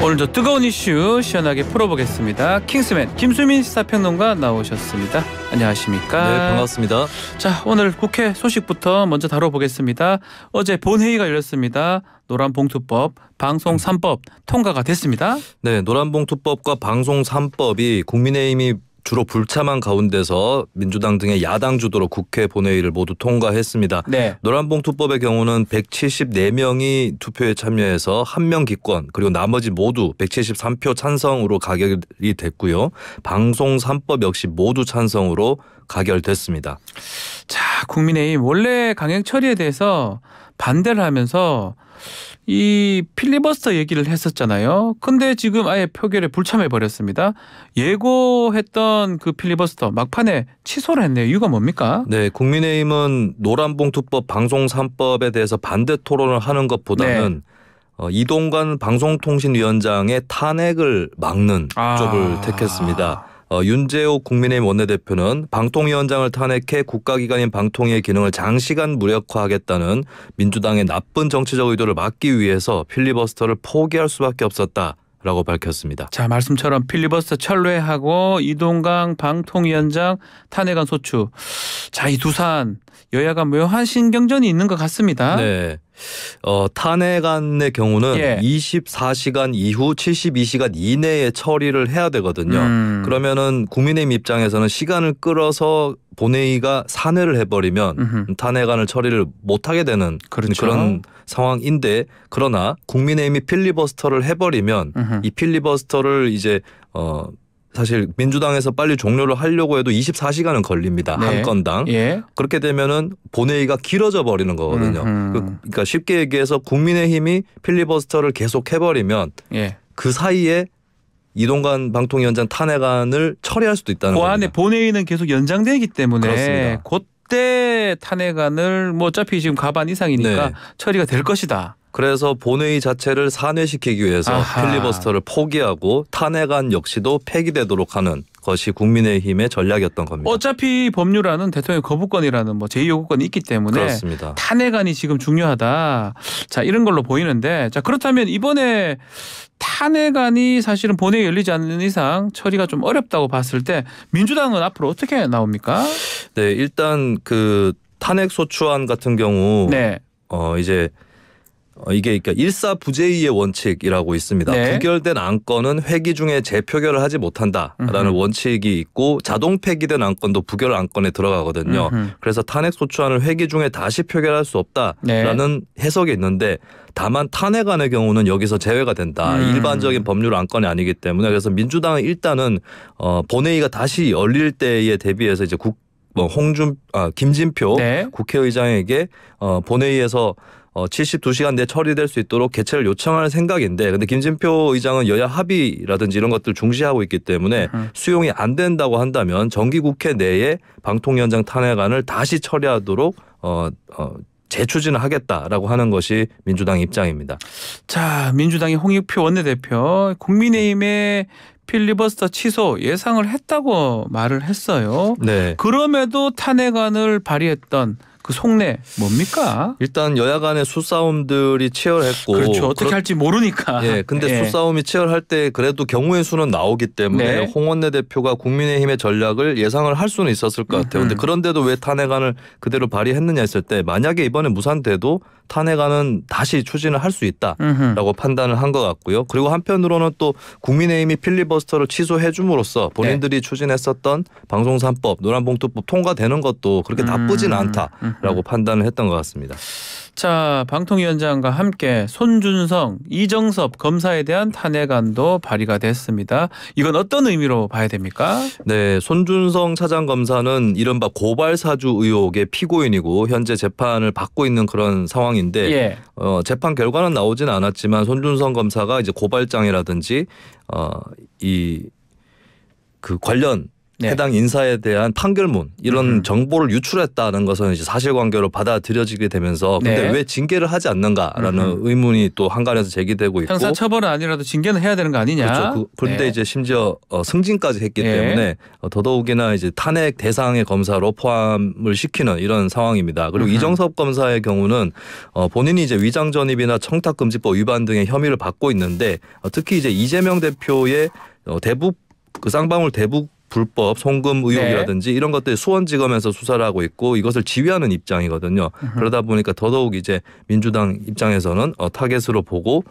오늘도 뜨거운 이슈 시원하게 풀어보겠습니다. 킹스맨 김수민 시사평론가 나오셨습니다. 안녕하십니까? 네, 반갑습니다. 자, 오늘 국회 소식부터 먼저 다뤄보겠습니다. 어제 본회의가 열렸습니다. 노란봉투법, 방송 3법 통과가 됐습니다. 네, 노란봉투법과 방송 3법이 국민의힘이 주로 불참한 가운데서 민주당 등의 야당 주도로 국회 본회의를 모두 통과했습니다. 네. 노란봉투법의 경우는 174명이 투표에 참여해서 1명 기권 그리고 나머지 모두 173표 찬성으로 가결이 됐고요. 방송 3법 역시 모두 찬성으로 가결됐습니다. 자, 국민의힘 원래 강행 처리에 대해서 반대를 하면서 이 필리버스터 얘기를 했었잖아요. 근데 지금 아예 표결에 불참해 버렸습니다. 예고했던 그 필리버스터 막판에 취소를 했네요. 이유가 뭡니까? 네, 국민의힘은 노란봉투법 방송 3법에 대해서 반대 토론을 하는 것보다는 이동관 방송통신위원장의 탄핵을 막는 쪽을 택했습니다. 윤재옥 국민의힘 원내대표는 방통위원장을 탄핵해 국가기관인 방통위의 기능을 장시간 무력화하겠다는 민주당의 나쁜 정치적 의도를 막기 위해서 필리버스터를 포기할 수밖에 없었다라고 밝혔습니다. 자, 말씀처럼 필리버스터 철회하고 이동강 방통위원장 탄핵안 소추. 자, 이 두산 여야가 묘한 신경전이 있는 것 같습니다. 네. 탄핵안의 경우는 24시간 이후 72시간 이내에 처리를 해야 되거든요. 그러면은 국민의힘 입장에서는 시간을 끌어서 본회의가 산회를 해버리면 탄핵안을 처리를 못하게 되는 그런 상황인데, 그러나 국민의힘이 필리버스터를 해버리면 이 필리버스터를 이제 사실 민주당에서 빨리 종료를 하려고 해도 24시간은 걸립니다. 네. 한 건당. 그렇게 되면은 본회의가 길어져 버리는 거거든요. 그러니까 쉽게 얘기해서 국민의힘이 필리버스터를 계속 해버리면 그 사이에 이동관 방통위원장 탄핵안을 처리할 수도 있다는 거죠. 그 안에 본회의는 계속 연장되기 때문에 그렇습니다. 그때 탄핵안을 뭐 어차피 지금 가반 이상이니까 처리가 될 것이다. 그래서 본회의 자체를 산회시키기 위해서 필리버스터를 포기하고 탄핵안 역시도 폐기되도록 하는 것이 국민의힘의 전략이었던 겁니다. 어차피 법률안은 대통령 거부권이라는 뭐 제2요구권이 있기 때문에 그렇습니다. 탄핵안이 지금 중요하다. 자, 이런 걸로 보이는데, 자, 그렇다면 이번에 탄핵안이 사실은 본회의 열리지 않는 이상 처리가 좀 어렵다고 봤을 때 민주당은 앞으로 어떻게 나옵니까? 네, 일단 그 탄핵 소추안 같은 경우 이제 이게 그러니까 일사부재의의 원칙이라고 있습니다. 부결된 안건은 회기 중에 재표결을 하지 못한다라는 원칙이 있고, 자동 폐기된 안건도 부결 안건에 들어가거든요. 그래서 탄핵 소추안을 회기 중에 다시 표결할 수 없다라는 해석이 있는데, 다만 탄핵안의 경우는 여기서 제외가 된다. 일반적인 법률 안건이 아니기 때문에. 그래서 민주당은 일단은 본회의가 다시 열릴 때에 대비해서 이제 김진표 국회의장에게 본회의에서 72시간 내에 처리될 수 있도록 개최를 요청하는 생각인데, 근데 김진표 의장은 여야 합의라든지 이런 것들 중시하고 있기 때문에 수용이 안 된다고 한다면 정기국회 내에 방통위원장 탄핵안을 다시 처리하도록 재추진을 하겠다라고 하는 것이 민주당 입장입니다. 자, 민주당의 홍익표 원내대표 국민의힘의 필리버스터 취소 예상을 했다고 말을 했어요. 네. 그럼에도 탄핵안을 발의했던 그 속내 뭡니까? 일단 여야 간의 수싸움들이 치열했고, 그렇죠. 어떻게 할지 모르니까. 근데 수싸움이 치열할 때 그래도 경우의 수는 나오기 때문에 홍 원내대표가 국민의힘의 전략을 예상을 할 수는 있었을 것 같아요. 근데 그런데도 왜 탄핵안을 그대로 발의했느냐 했을 때, 만약에 이번에 무산돼도 탄핵안은 다시 추진을 할 수 있다라고 판단을 한 것 같고요. 그리고 한편으로는 또 국민의힘이 필리버스터를 취소해 줌으로써 본인들이 추진했었던 방송 3법, 노란봉투법 통과되는 것도 그렇게 나쁘진 않다라고 판단을 했던 것 같습니다. 자, 방통위원장과 함께 손준성, 이정섭 검사에 대한 탄핵안도 발의가 됐습니다. 이건 어떤 의미로 봐야 됩니까? 네, 손준성 차장검사는 이른바 고발사주 의혹의 피고인이고 현재 재판을 받고 있는 그런 상황인데, 재판 결과는 나오진 않았지만 손준성 검사가 이제 고발장이라든지 그 관련 네. 해당 인사에 대한 판결문 이런 정보를 유출했다는 것은 이제 사실관계로 받아들여지게 되면서 근데 네. 왜 징계를 하지 않는가라는 의문이 또 한간에서 제기되고 있고 형사처벌은 아니라도 징계는 해야 되는 거 아니냐. 그렇죠. 그런데 네. 이제 심지어 승진까지 했기 때문에 더더욱이나 이제 탄핵 대상의 검사로 포함을 시키는 이런 상황입니다. 그리고 이정섭 검사의 경우는 본인이 이제 위장전입이나 청탁금지법 위반 등의 혐의를 받고 있는데 특히 이제 이재명 대표의 대북 그 쌍방울 대북 불법 송금 의혹이라든지 이런 것들 수원지검에서 수사를 하고 있고 이것을 지휘하는 입장이거든요. 그러다 보니까 더더욱 이제 민주당 입장에서는 타겟으로 보고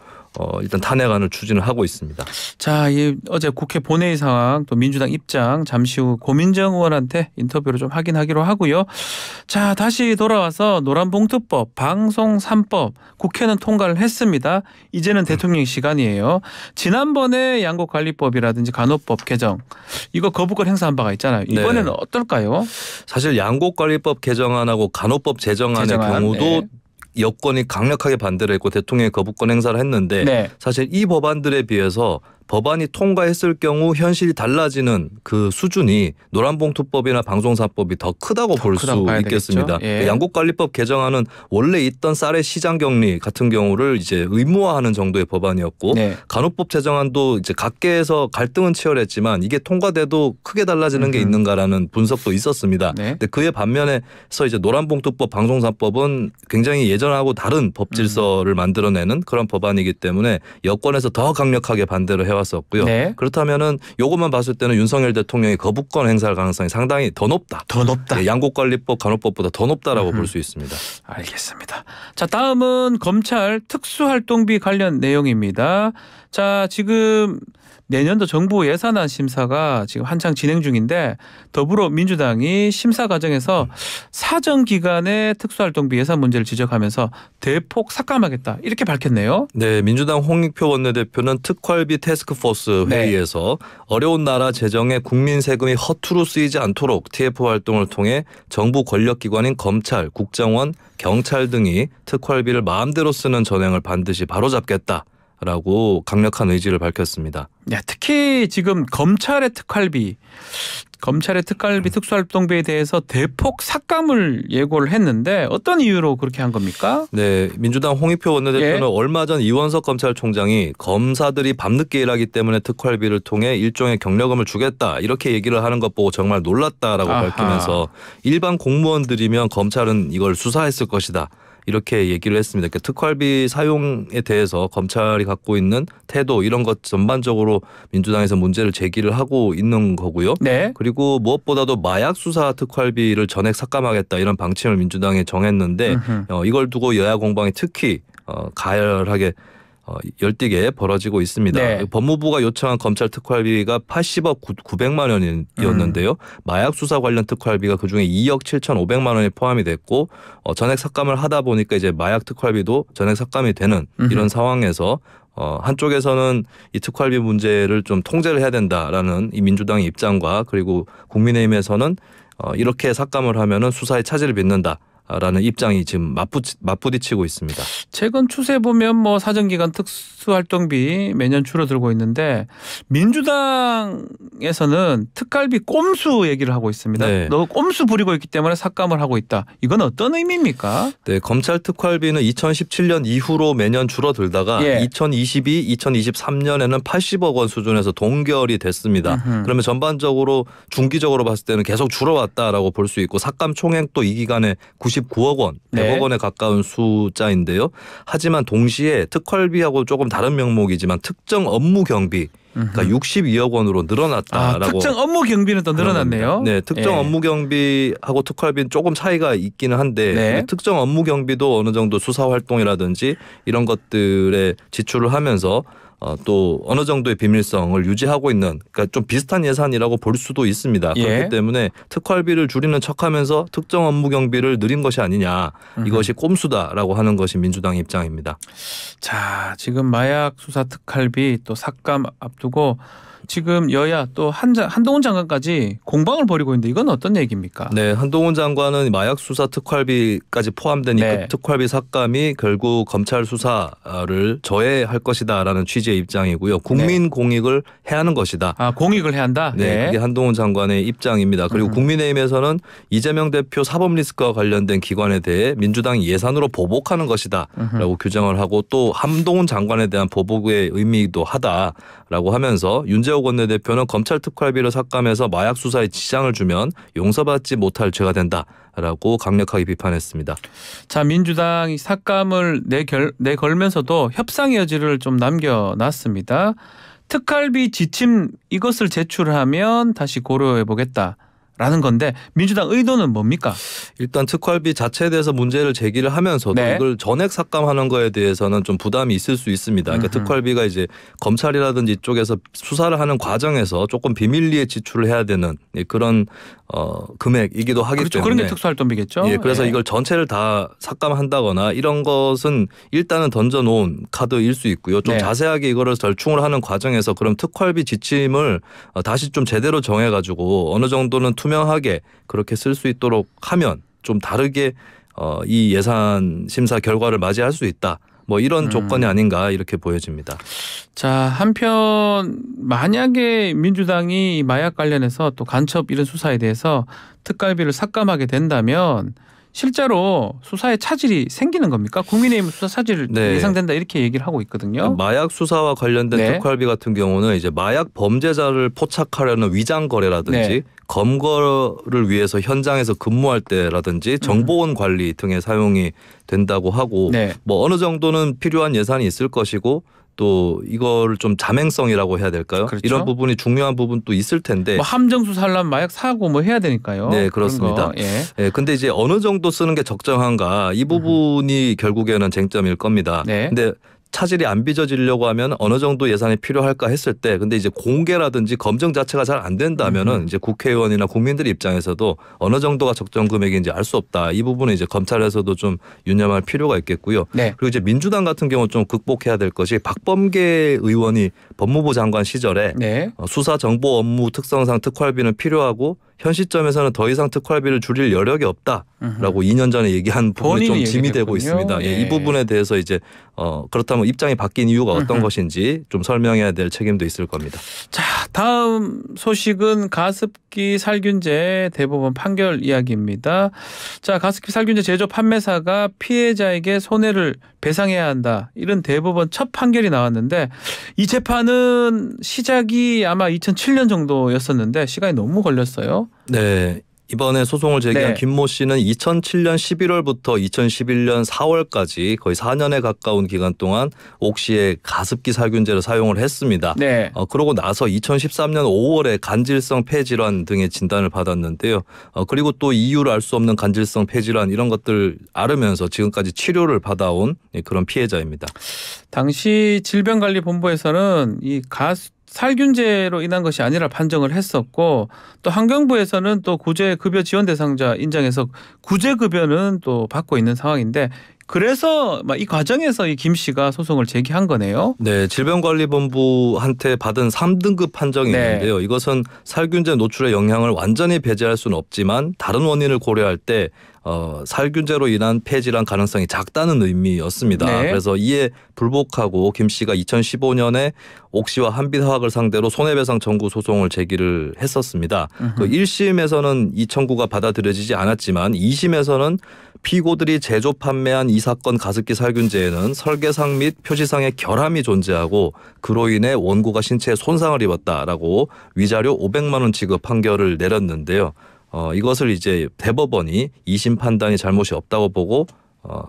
일단 탄핵안을 추진을 하고 있습니다. 자, 어제 국회 본회의 상황 또 민주당 입장 잠시 후 고민정 의원한테 인터뷰를 좀 확인하기로 하고요. 자, 다시 돌아와서 노란봉투법, 방송 3법 국회는 통과를 했습니다. 이제는 대통령 시간이에요. 지난번에 양곡관리법이라든지 간호법 개정 이거 거부권 행사한 바가 있잖아요. 이번에는 어떨까요? 사실 양곡관리법 개정안하고 간호법 제정안의 경우도 여권이 강력하게 반대를 했고 대통령이 거부권 행사를 했는데 사실 이 법안들에 비해서 법안이 통과했을 경우 현실이 달라지는 그 수준이 노란봉투법이나 방송사법이 더 크다고 볼 수 있겠습니다. 양곡관리법 개정안은 원래 있던 쌀의 시장 격리 같은 경우를 이제 의무화하는 정도의 법안이었고 간호법 제정안도 이제 각계에서 갈등은 치열했지만 이게 통과돼도 크게 달라지는 게 있는가라는 분석도 있었습니다. 근데 그에 반면에서 이제 노란봉투법, 방송사법은 굉장히 예전하고 다른 법 질서를 만들어내는 그런 법안이기 때문에 여권에서 더 강력하게 반대를 해왔었고요. 그렇다면은 요것만 봤을 때는 윤석열 대통령이 거부권 행사할 가능성이 상당히 더 높다. 더 높다. 양곡관리법, 간호법보다 더 높다라고 볼 수 있습니다. 알겠습니다. 자, 다음은 검찰 특수활동비 관련 내용입니다. 자, 지금 내년도 정부 예산안 심사가 지금 한창 진행 중인데 더불어민주당이 심사 과정에서 사정 기간의 특수활동비 예산 문제를 지적하면서 대폭 삭감하겠다 이렇게 밝혔네요. 네, 민주당 홍익표 원내대표는 특활비 태스크포스 회의에서 어려운 나라 재정에 국민 세금이 허투루 쓰이지 않도록 TF 활동을 통해 정부 권력기관인 검찰, 국정원, 경찰 등이 특활비를 마음대로 쓰는 전횡을 반드시 바로잡겠다. 라고 강력한 의지를 밝혔습니다. 특히 지금 검찰의 특활비 특수활동비에 대해서 대폭 삭감을 예고를 했는데 어떤 이유로 그렇게 한 겁니까? 네, 민주당 홍익표 원내대표는 얼마 전 이원석 검찰총장이 검사들이 밤늦게 일하기 때문에 특활비를 통해 일종의 경력금을 주겠다 이렇게 얘기를 하는 것 보고 정말 놀랐다라고 밝히면서 일반 공무원들이면 검찰은 이걸 수사했을 것이다. 이렇게 얘기를 했습니다. 그러니까 특활비 사용에 대해서 검찰이 갖고 있는 태도 이런 것 전반적으로 민주당에서 문제를 제기를 하고 있는 거고요. 그리고 무엇보다도 마약 수사 특활비를 전액 삭감하겠다 이런 방침을 민주당이 정했는데 이걸 두고 여야 공방이 특히 가열하게 열띠게 벌어지고 있습니다. 법무부가 요청한 검찰 특활비가 80억 900만 원이었는데요. 마약 수사 관련 특활비가 그중에 2억 7,500만 원이 포함이 됐고 전액 삭감을 하다 보니까 이제 마약 특활비도 전액 삭감이 되는 이런 상황에서 한쪽에서는 이 특활비 문제를 좀 통제를 해야 된다라는 이 민주당의 입장과 그리고 국민의힘에서는 이렇게 삭감을 하면은 수사에 차질을 빚는다. 라는 입장이 지금 맞부딪히고 있습니다. 최근 추세 보면 뭐 사정기간 특수활동비 매년 줄어들고 있는데 민주당에서는 특활비 꼼수 얘기를 하고 있습니다. 너 꼼수 부리고 있기 때문에 삭감을 하고 있다. 이건 어떤 의미입니까? 네, 검찰 특활비는 2017년 이후로 매년 줄어들다가 2022, 2023년에는 80억 원 수준에서 동결이 됐습니다. 그러면 전반적으로 중기적으로 봤을 때는 계속 줄어왔다라고 볼 수 있고 삭감 총액도 이 기간에 99억 원, 100억 원에 가까운 숫자인데요. 하지만 동시에 특활비하고 조금 다른 명목이지만 특정 업무 경비 그러니까 62억 원으로 늘어났다라고. 특정 업무 경비는 또 늘어났네요. 네, 특정 업무 경비하고 특활비는 조금 차이가 있기는 한데 특정 업무 경비도 어느 정도 수사 활동이라든지 이런 것들에 지출을 하면서 또 어느 정도의 비밀성을 유지하고 있는 그러니까 좀 비슷한 예산이라고 볼 수도 있습니다. 그렇기 때문에 특활비를 줄이는 척하면서 특정 업무 경비를 늘린 것이 아니냐. 이것이 꼼수다라고 하는 것이 민주당 입장입니다. 자, 지금 마약 수사 특활비 또 삭감 앞두고 지금 여야 또 한동훈 장관까지 공방을 벌이고 있는데 이건 어떤 얘기입니까? 네, 한동훈 장관은 마약 수사 특활비까지 포함된 이 특활비 삭감이 결국 검찰 수사를 저해할 것이다라는 취지의 입장이고요. 국민 공익을 해야 하는 것이다. 아, 공익을 해야 한다? 네, 그게 한동훈 장관의 입장입니다. 그리고 국민의힘에서는 이재명 대표 사법 리스크와 관련된 기관에 대해 민주당이 예산으로 보복하는 것이다라고 규정을 하고 또 한동훈 장관에 대한 보복의 의미도 하다라고 하면서 윤재옥 원내대표는 검찰 특활비를 삭감해서 마약 수사에 지장을 주면 용서받지 못할 죄가 된다라고 강력하게 비판했습니다. 자, 민주당이 삭감을 내걸면서도 협상의 여지를 좀 남겨놨습니다. 특활비 지침 이것을 제출하면 다시 고려해 보겠다. 라는 건데 민주당 의도는 뭡니까? 일단 특활비 자체에 대해서 문제를 제기를 하면서도 이걸 전액 삭감하는 거에 대해서는 좀 부담이 있을 수 있습니다. 그러니까 특활비가 이제 검찰이라든지 이쪽에서 수사를 하는 과정에서 조금 비밀리에 지출을 해야 되는 그런 금액이기도 하기 그렇죠. 때문에 그런 게 특수활동비겠죠. 예, 그래서 이걸 전체를 다 삭감한다거나 이런 것은 일단은 던져놓은 카드일 수 있고요. 좀 자세하게 이거를 절충을 하는 과정에서 그럼 특활비 지침을 다시 좀 제대로 정해가지고 어느 정도는 투명하게 그렇게 쓸 수 있도록 하면 좀 다르게 이 예산 심사 결과를 맞이할 수 있다. 뭐 이런 조건이 아닌가 이렇게 보여집니다. 자, 한편 만약에 민주당이 마약 관련해서 또 간첩 이런 수사에 대해서 특활비를 삭감하게 된다면 실제로 수사에 차질이 생기는 겁니까? 국민의힘 수사 차질 예상된다 이렇게 얘기를 하고 있거든요. 마약 수사와 관련된 특활비 같은 경우는 이제 마약 범죄자를 포착하려는 위장 거래라든지 검거를 위해서 현장에서 근무할 때라든지 정보원 관리 등에 사용이 된다고 하고 뭐 어느 정도는 필요한 예산이 있을 것이고 또 이걸 좀 자맹성이라고 해야 될까요? 그렇죠. 이런 부분이 중요한 부분도 있을 텐데. 뭐 함정 수사하려면 마약 사고 뭐 해야 되니까요. 네, 그렇습니다. 예, 근데 이제 어느 정도 쓰는 게 적정한가 이 부분이 결국에는 쟁점일 겁니다. 근데 차질이 안 빚어지려고 하면 어느 정도 예산이 필요할까 했을 때 근데 이제 공개라든지 검증 자체가 잘 안 된다면은 이제 국회의원이나 국민들 입장에서도 어느 정도가 적정 금액인지 알 수 없다. 이 부분은 이제 검찰에서도 좀 유념할 필요가 있겠고요. 그리고 이제 민주당 같은 경우 좀 극복해야 될 것이 박범계 의원이 법무부 장관 시절에 수사 정보 업무 특성상 특활비는 필요하고 현 시점에서는 더 이상 특활비를 줄일 여력이 없다라고 2년 전에 얘기한 부분이 좀 짐이 되고 있습니다. 이 부분에 대해서 이제 그렇다면 입장이 바뀐 이유가 어떤 것인지 좀 설명해야 될 책임도 있을 겁니다. 자, 다음 소식은 가습기 살균제 대법원 판결 이야기입니다. 자, 가습기 살균제 제조 판매사가 피해자에게 손해를 배상해야 한다. 이런 대법원 첫 판결이 나왔는데 이 재판은 시작이 아마 2007년 정도였었는데 시간이 너무 걸렸어요. 네. 이번에 소송을 제기한 김모 씨는 2007년 11월부터 2011년 4월까지 거의 4년에 가까운 기간 동안 옥시의 가습기 살균제를 사용을 했습니다. 그러고 나서 2013년 5월에 간질성 폐질환 등의 진단을 받았는데요. 그리고 또 이유를 알 수 없는 간질성 폐질환 이런 것들 앓으면서 지금까지 치료를 받아온 그런 피해자입니다. 당시 질병관리본부에서는 이 살균제로 인한 것이 아니라 판정을 했었고 또 환경부에서는 또 구제급여 지원 대상자 인정해서 구제급여는 또 받고 있는 상황인데 그래서 이 과정에서 이 김 씨가 소송을 제기한 거네요. 네, 질병관리본부한테 받은 3등급 판정이 있는데요. 이것은 살균제 노출의 영향을 완전히 배제할 수는 없지만 다른 원인을 고려할 때 살균제로 인한 폐질환 가능성이 작다는 의미였습니다. 그래서 이에 불복하고 김 씨가 2015년에 옥시와 한빛화학을 상대로 손해배상 청구 소송을 제기를 했었습니다. 그 1심에서는 이 청구가 받아들여지지 않았지만 2심에서는 피고들이 제조 판매한 이 사건 가습기 살균제에는 설계상 및 표시상의 결함이 존재하고 그로 인해 원고가 신체에 손상을 입었다라고 위자료 500만 원 지급 판결을 내렸는데요. 이것을 이제 대법원이 2심 판단이 잘못이 없다고 보고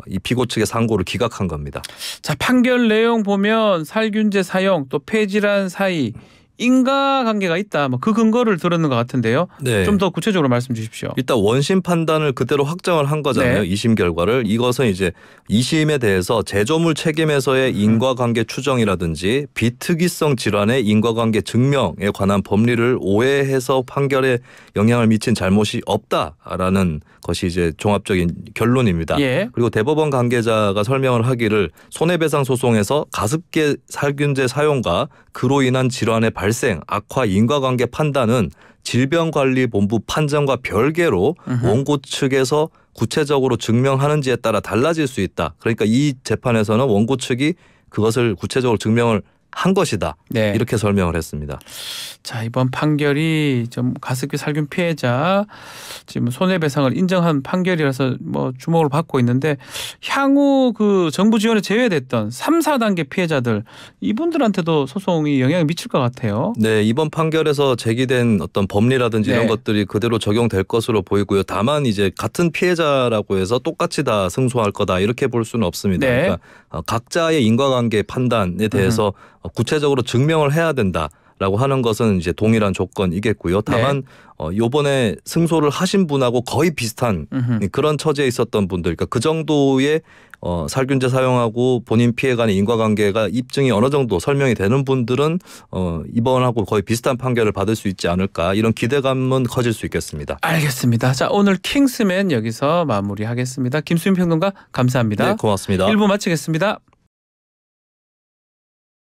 이 피고 측의 상고를 기각한 겁니다. 자, 판결 내용 보면 살균제 사용 또 폐질환 사이 인과관계가 있다. 그 근거를 들었는 것 같은데요. 좀 더 구체적으로 말씀 주십시오. 일단 원심 판단을 그대로 확정을 한 거잖아요. 2심 결과를. 이것은 이제 2심에 대해서 제조물 책임에서의 인과관계 추정이라든지 비특이성 질환의 인과관계 증명에 관한 법리를 오해해서 판결에 영향을 미친 잘못이 없다라는 것이 이제 종합적인 결론입니다. 그리고 대법원 관계자가 설명을 하기를 손해배상 소송에서 가습기 살균제 사용과 그로 인한 질환의 발생, 악화, 인과관계 판단은 질병관리본부 판정과 별개로 원고 측에서 구체적으로 증명하는지에 따라 달라질 수 있다. 그러니까 이 재판에서는 원고 측이 그것을 구체적으로 증명을 한 것이다. 네. 이렇게 설명을 했습니다. 자, 이번 판결이 좀 가습기 살균 피해자 지금 손해배상을 인정한 판결이라서 뭐 주목을 받고 있는데 향후 그 정부 지원에 제외됐던 3, 4단계 피해자들 이분들한테도 소송이 영향을 미칠 것 같아요. 네, 이번 판결에서 제기된 어떤 법리라든지 네. 이런 것들이 그대로 적용될 것으로 보이고요. 다만 이제 같은 피해자라고 해서 똑같이 다 승소할 거다 이렇게 볼 수는 없습니다. 네. 그러니까 각자의 인과관계 판단에 대해서 구체적으로 증명을 해야 된다라고 하는 것은 이제 동일한 조건이겠고요. 다만 요번에 승소를 하신 분하고 거의 비슷한 그런 처지에 있었던 분들, 그러니까 그 정도의 살균제 사용하고 본인 피해 간의 인과관계가 입증이 어느 정도 설명이 되는 분들은 이번하고 거의 비슷한 판결을 받을 수 있지 않을까 이런 기대감은 커질 수 있겠습니다. 알겠습니다. 자, 오늘 킹스맨 여기서 마무리하겠습니다. 김수민 평론가 감사합니다. 네, 고맙습니다. 1부 마치겠습니다.